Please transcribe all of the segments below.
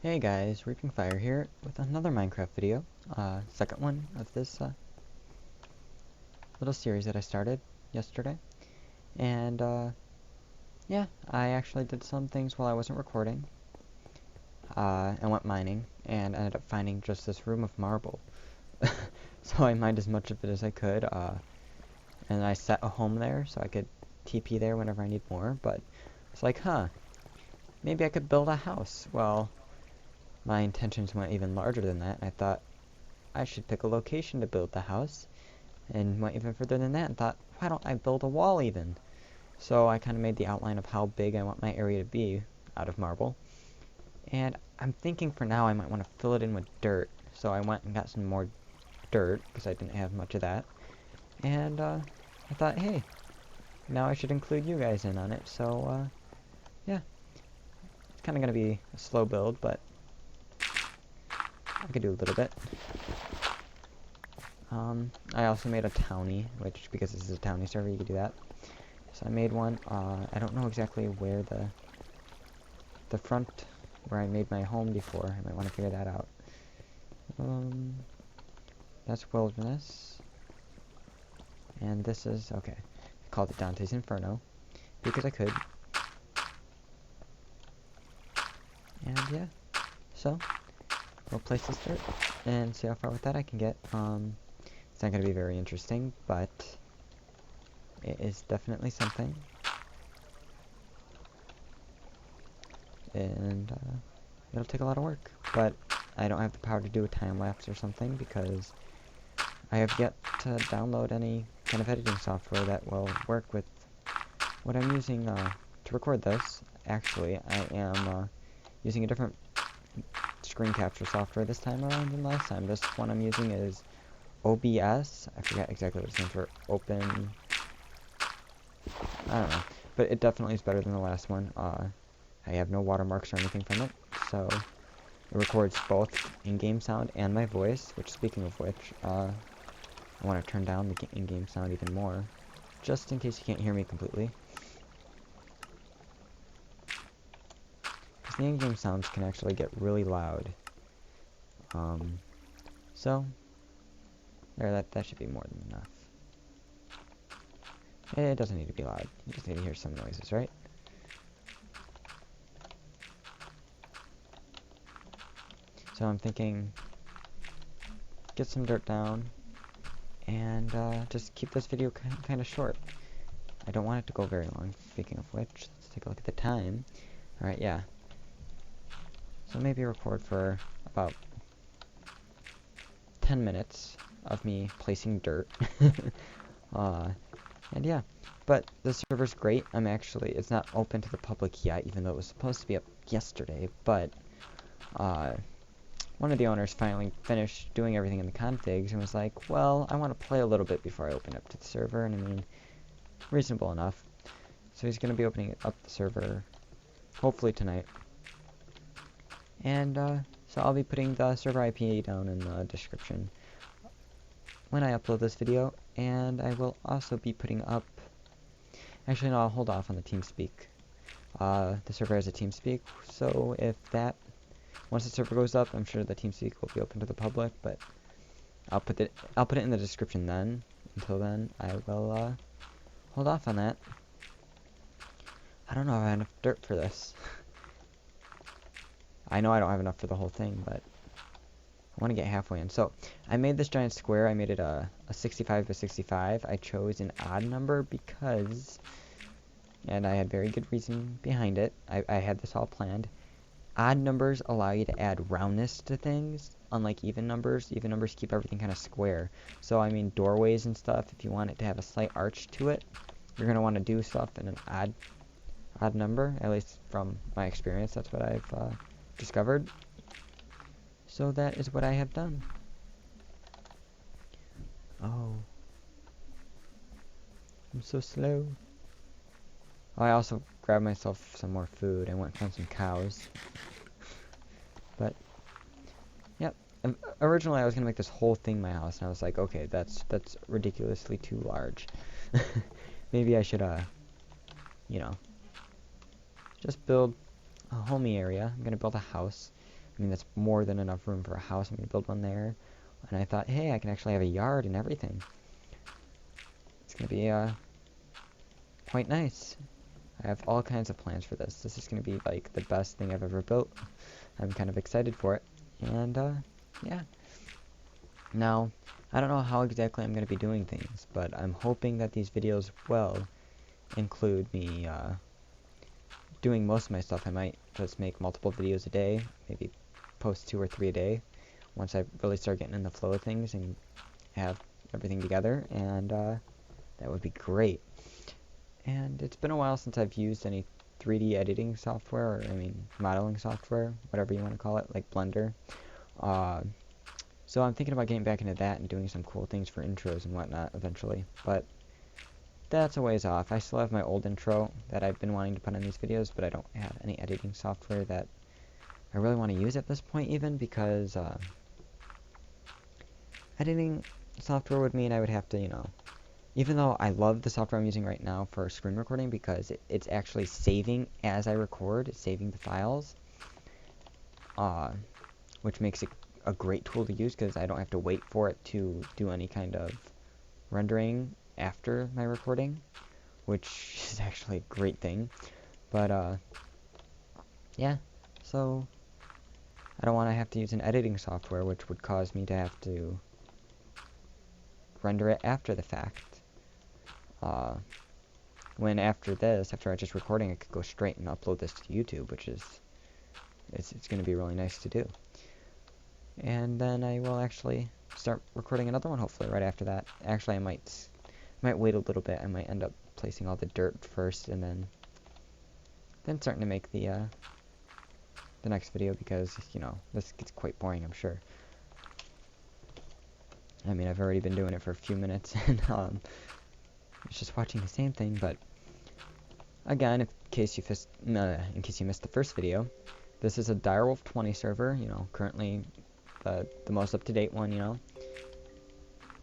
Hey guys, ReapingFire here with another Minecraft video. Second one of this little series that I started yesterday. And yeah, I actually did some things while I wasn't recording. I went mining and ended up finding just this room of marble. So I mined as much of it as I could. And I set a home there so I could TP there whenever I need more. But it's like, maybe I could build a house. Well, my intentions went even larger than that. I thought I should pick a location to build the house, and went even further than that and thought, why don't I build a wall even? So I kind of made the outline of how big I want my area to be out of marble, and I'm thinking for now I might want to fill it in with dirt. So I went and got some more dirt because I didn't have much of that, and I thought, hey, now I should include you guys in on it. So yeah, it's kind of gonna be a slow build, but I could do a little bit. I also made a townie, which, because this is a townie server, you could do that. So I made one. I don't know exactly where the front, where I made my home before. I might want to figure that out. That's wilderness. And this is, okay, I called it Dante's Inferno, because I could. And yeah, so, we'll place this dirt, and see how far with that I can get. It's not going to be very interesting, but it is definitely something. And it'll take a lot of work, but I don't have the power to do a time-lapse or something because I have yet to download any kind of editing software that will work with what I'm using to record this. Actually, I am using a different screen capture software this time around than last time. This one I'm using is OBS. I forget exactly what it stands for. Open... I don't know. But it definitely is better than the last one. I have no watermarks or anything from it, so it records both in-game sound and my voice, which, speaking of which, I want to turn down the in-game sound even more, just in case you can't hear me completely. Because the in-game sounds can actually get really loud. So, there, that should be more than enough. It doesn't need to be loud, you just need to hear some noises, right? So I'm thinking, get some dirt down, and just keep this video kind of short. I don't want it to go very long. Speaking of which, let's take a look at the time. Alright, yeah. So maybe record for about 10 minutes of me placing dirt. And yeah, but the server's great. It's not open to the public yet, even though it was supposed to be up yesterday, but one of the owners finally finished doing everything in the configs and was like, well, I want to play a little bit before I open up to the server, and I mean, reasonable enough. So he's going to be opening up the server, hopefully tonight. And so I'll be putting the server IP down in the description when I upload this video, and I will also be putting up... Actually, no, I'll hold off on the TeamSpeak. The server has a TeamSpeak, so if that... Once the server goes up, I'm sure the TeamSpeak will be open to the public, but I'll put it in the description then. Until then, I will hold off on that. I don't know if I have enough dirt for this. I know I don't have enough for the whole thing, but I want to get halfway in. So, I made this giant square. I made it a 65 by 65. I chose an odd number because, and I had very good reason behind it. I had this all planned. Odd numbers allow you to add roundness to things, unlike even numbers. Even numbers keep everything kind of square. So, I mean, doorways and stuff, if you want it to have a slight arch to it, you're going to want to do stuff in an odd number, at least from my experience. That's what I've discovered. So that is what I have done. Oh. I'm so slow. Oh, I also grabbed myself some more food. I went and found some cows. But, yep. Originally, I was going to make this whole thing my house, and I was like, okay, that's ridiculously too large. Maybe I should, you know, just build a homey area. I'm going to build a house. I mean, that's more than enough room for a house. I'm going to build one there. And I thought, hey, I can actually have a yard and everything. It's going to be quite nice. I have all kinds of plans for this. This is going to be like the best thing I've ever built. I'm kind of excited for it. And yeah. Now, I don't know how exactly I'm going to be doing things, but I'm hoping that these videos will include me doing most of my stuff. I might just make multiple videos a day, maybe post 2 or 3 a day, once I really start getting in the flow of things and have everything together, and that would be great. And it's been a while since I've used any 3D editing software, or I mean modeling software, whatever you want to call it, like Blender. So I'm thinking about getting back into that and doing some cool things for intros and whatnot eventually, but that's a ways off. I still have my old intro that I've been wanting to put on these videos, but I don't have any editing software that I really want to use at this point, even because editing software would mean I would have to, you know, even though I love the software I'm using right now for screen recording because it's actually saving as I record, it's saving the files, which makes it a great tool to use because I don't have to wait for it to do any kind of rendering after my recording, which is actually a great thing. But yeah, so I don't want to have to use an editing software which would cause me to have to render it after the fact. When after I just recording, I could go straight and upload this to YouTube, which is it's going to be really nice to do. And then I will actually start recording another one hopefully right after that. Actually, I might wait a little bit. I might end up placing all the dirt first and then starting to make the next video because, you know, this gets quite boring, I'm sure. I mean, I've already been doing it for a few minutes and it's just watching the same thing, but again, in case you missed the first video, this is a Direwolf 20 server, you know, currently the most up-to-date one, you know.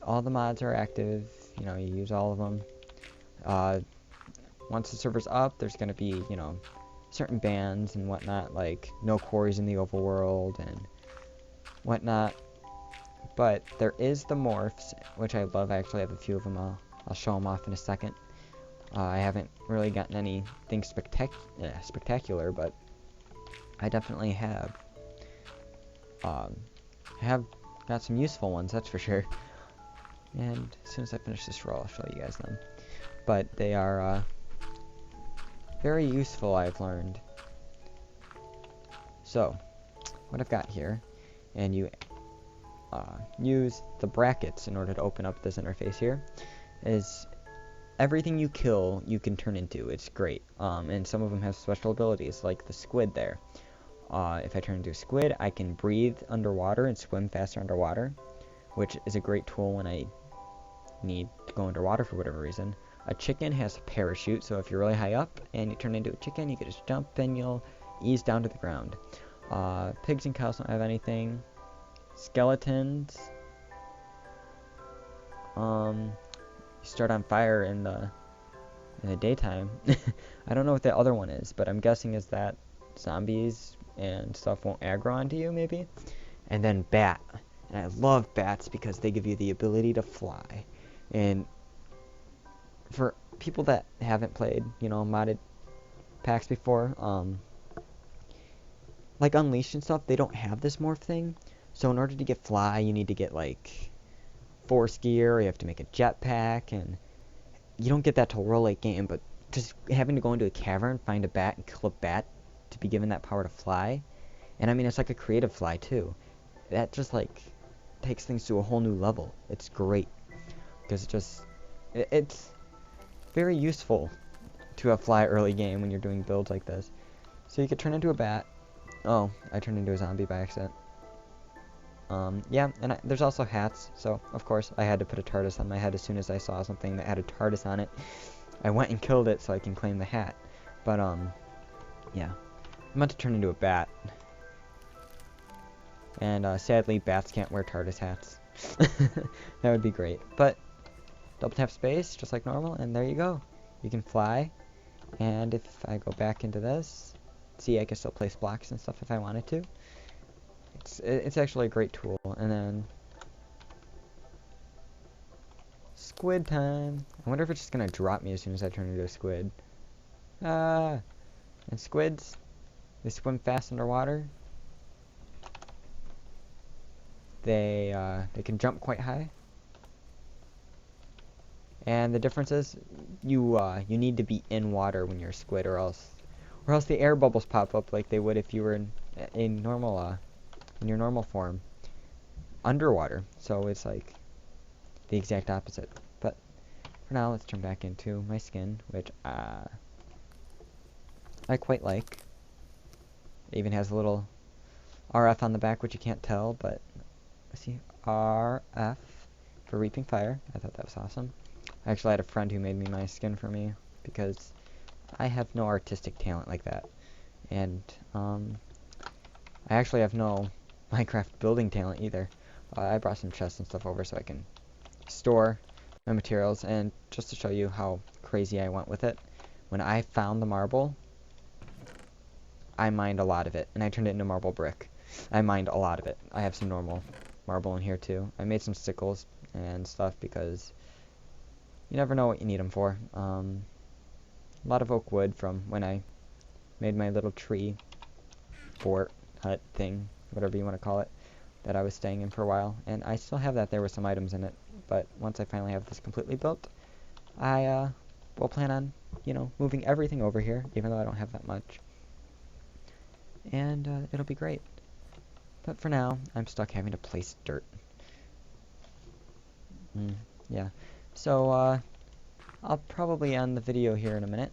All the mods are active, you know, you use all of them. Once the server's up, there's going to be, you know, certain bans and whatnot, like no quarries in the overworld and whatnot. But there is the morphs, which I love. I actually have a few of them. I'll show them off in a second. I haven't really gotten anything spectacular, but I definitely have got some useful ones, that's for sure. And as soon as I finish this roll, I'll show you guys them. But they are very useful, I've learned. So, what I've got here, and you use the brackets in order to open up this interface here, is everything you kill you can turn into. It's great. And some of them have special abilities, like the squid there. If I turn into a squid, I can breathe underwater and swim faster underwater, which is a great tool when I need to go underwater for whatever reason. A chicken has a parachute, so if you're really high up and you turn into a chicken, you can just jump and you'll ease down to the ground. Pigs and cows don't have anything. Skeletons, you start on fire in the daytime. I don't know what the other one is, but I'm guessing is that zombies and stuff won't aggro onto you, maybe. And then bat, and I love bats because they give you the ability to fly. And for people that haven't played, you know, modded packs before, like Unleashed and stuff, they don't have this morph thing. So in order to get fly, you need to get like force gear, you have to make a jetpack, and you don't get that till real late game, but just having to go into a cavern, find a bat, and kill a bat to be given that power to fly. And I mean, it's like a creative fly too. That just like takes things to a whole new level. It's great. Because it's very useful to have fly early game when you're doing builds like this. So you could turn into a bat. Oh, I turned into a zombie by accident. Yeah, and there's also hats, so of course I had to put a TARDIS on my head as soon as I saw something that had a TARDIS on it. I went and killed it so I can claim the hat. But, yeah. I'm about to turn into a bat. And, sadly, bats can't wear TARDIS hats. That would be great. But, double tap space, just like normal, and there you go. You can fly. And if I go back into this, see, I can still place blocks and stuff if I wanted to. It's actually a great tool. And then squid time. I wonder if it's just gonna drop me as soon as I turn into a squid. Ah, and squids, they swim fast underwater. They can jump quite high. And the difference is, you need to be in water when you're a squid, or else the air bubbles pop up like they would if you were in a normal in your normal form underwater. So it's like the exact opposite. But for now, let's turn back into my skin, which I quite like. It even has a little RF on the back, which you can't tell, but let's see, RF for ReapingFire. I thought that was awesome. I actually had a friend who made me my skin for me because I have no artistic talent like that. And I actually have no Minecraft building talent either. I brought some chests and stuff over so I can store my materials. And just to show you how crazy I went with it, when I found the marble, I mined a lot of it, and I turned it into marble brick. I mined a lot of it. I have some normal marble in here too. I made some sickles and stuff because you never know what you need them for. A lot of oak wood from when I made my little tree fort, hut thing, whatever you want to call it, that I was staying in for a while. And I still have that there with some items in it. But once I finally have this completely built, I will plan on, moving everything over here, even though I don't have that much. And it'll be great. But for now, I'm stuck having to place dirt. Yeah. So, I'll probably end the video here in a minute.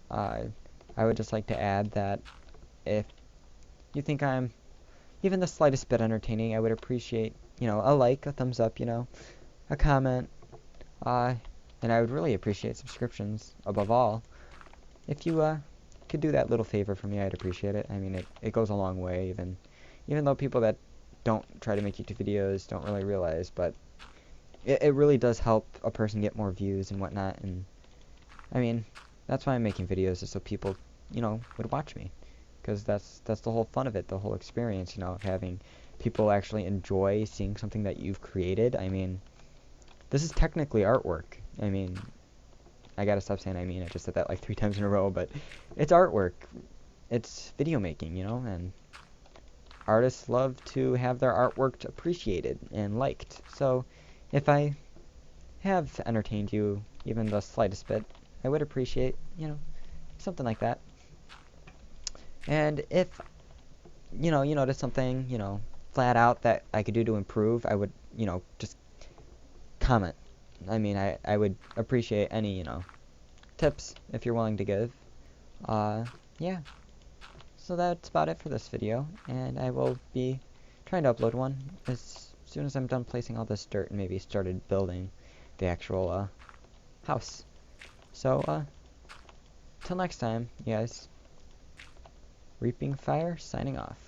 I would just like to add that if you think I'm even the slightest bit entertaining, I would appreciate, a like, a thumbs up, a comment, and I would really appreciate subscriptions above all. If you could do that little favor for me, I'd appreciate it. I mean, it goes a long way, even though people that don't try to make YouTube videos don't really realize, but it really does help a person get more views and whatnot. And I mean, that's why I'm making videos, is so people, would watch me, because that's the whole fun of it, the whole experience, of having people actually enjoy seeing something that you've created. I mean, this is technically artwork. I mean, I gotta stop saying I mean. I just said that like 3 times in a row, but it's artwork. It's video making, and artists love to have their artwork appreciated and liked. So if I have entertained you even the slightest bit, I would appreciate, something like that. And if, you notice something, flat out that I could do to improve, I would, just comment. I mean, I would appreciate any, tips if you're willing to give. Yeah. So that's about it for this video, and I will be trying to upload one as soon as I'm done placing all this dirt and maybe started building the actual, house. So, till next time, you guys, ReapingFire signing off.